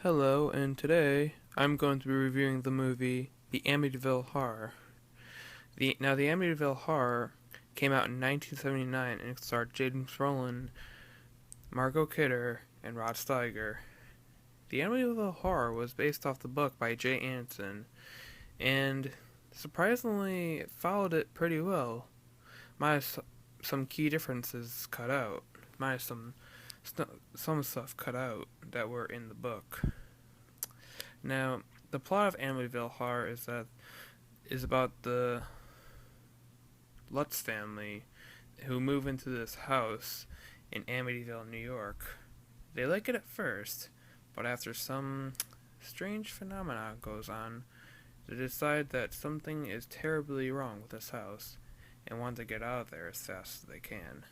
Hello, and today I'm going to be reviewing the movie The Amityville Horror. The Amityville Horror came out in 1979 and it starred James Brolin, Margot Kidder, and Rod Steiger. The Amityville Horror was based off the book by Jay Anson, and surprisingly, it followed it pretty well, minus some key differences cut out, minus some stuff cut out that were in the book. Now, the plot of Amityville Horror is about the Lutz family who move into this house in Amityville, New York. They like it at first, but after some strange phenomena goes on, they decide that something is terribly wrong with this house and want to get out of there as fast as they can.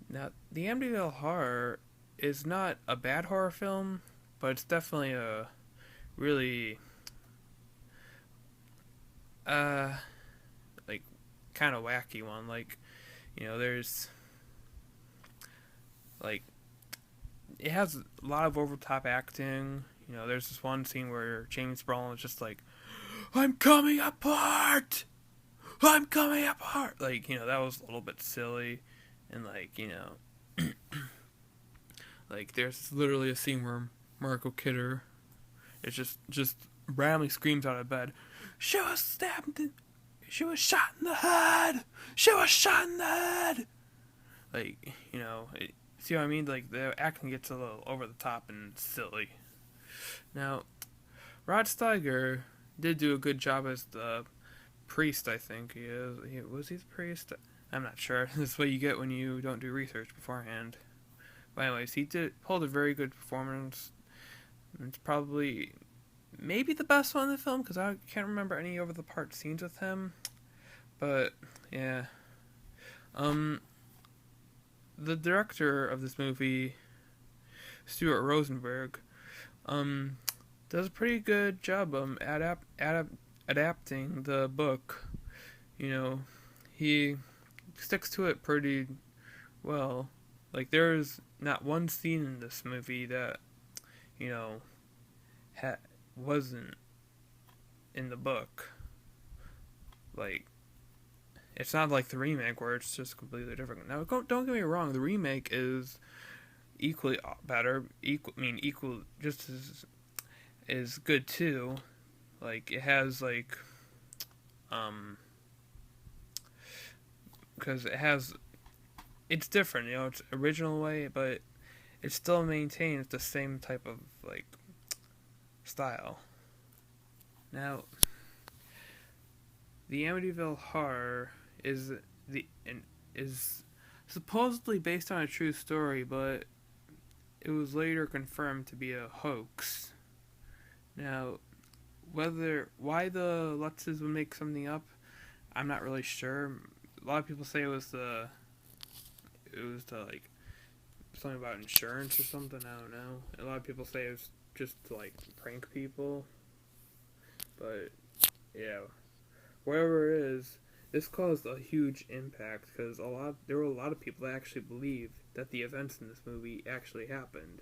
Now, the Amityville Horror is not a bad horror film, but it's definitely a really uh like kind of wacky one. There's like it has a lot of over top acting. There's this one scene where James Brolin is just like, I'm coming apart, I'm coming apart. That was a little bit silly. And like there's literally a scene where Margot Kidder is just randomly screams out of bed, she was stabbed she was shot in the head, she was shot in the head. See what I mean? Like, the acting gets a little over the top and silly. Now, Rod Steiger did do a good job as the priest, I think. Was he the priest? I'm not sure. This is what you get when you don't do research beforehand. But anyways, he pulled a very good performance. It's probably maybe the best one in the film, because I can't remember any over the part scenes with him. But yeah, the director of this movie, Stuart Rosenberg, does a pretty good job adapting the book. He sticks to it pretty well. Like, there's not one scene in this movie that wasn't in the book. Like, it's not like the remake where it's just completely different. Now, don't get me wrong, the remake is equally better. Equal, just as is good too. Like, it has because it's different. It's original way, but it still maintains the same type of style. Now, the Amityville Horror is is supposedly based on a true story, but it was later confirmed to be a hoax. Now, why the Lutzes would make something up, I'm not really sure. A lot of people say it was something about insurance or something. I don't know. A lot of people say it was just to prank people. But yeah, whatever it is, this caused a huge impact because there were a lot of people that actually believed that the events in this movie actually happened,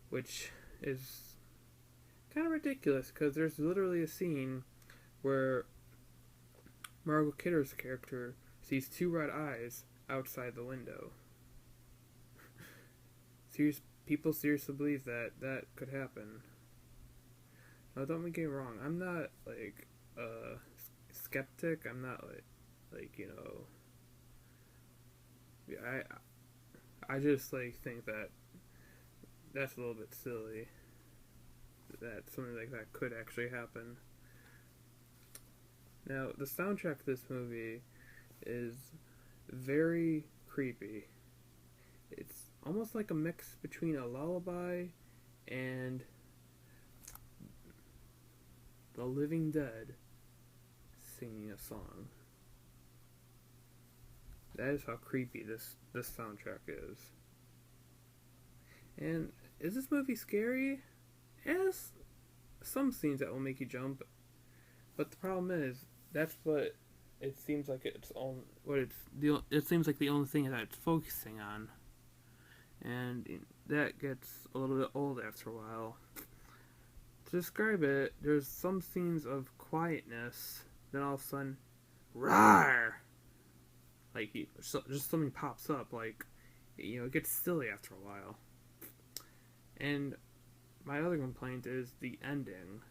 which is kind of ridiculous because there's literally a scene where Margot Kidder's character sees two red eyes outside the window. People seriously believe that could happen. Now, don't get me wrong. I'm not a skeptic. I'm not I just think that that's a little bit silly. That something like that could actually happen. Now, the soundtrack of this movie is very creepy. It's almost like a mix between a lullaby and the Living Dead singing a song. That is how creepy this soundtrack is. And is this movie scary? It has some scenes that will make you jump, but the problem is that's what it seems like it seems like the only thing that it's focusing on, and that gets a little bit old after a while. To describe it, there's some scenes of quietness, then all of a sudden, rawr! Like, just something pops up, like, it gets silly after a while. And my other complaint is the ending.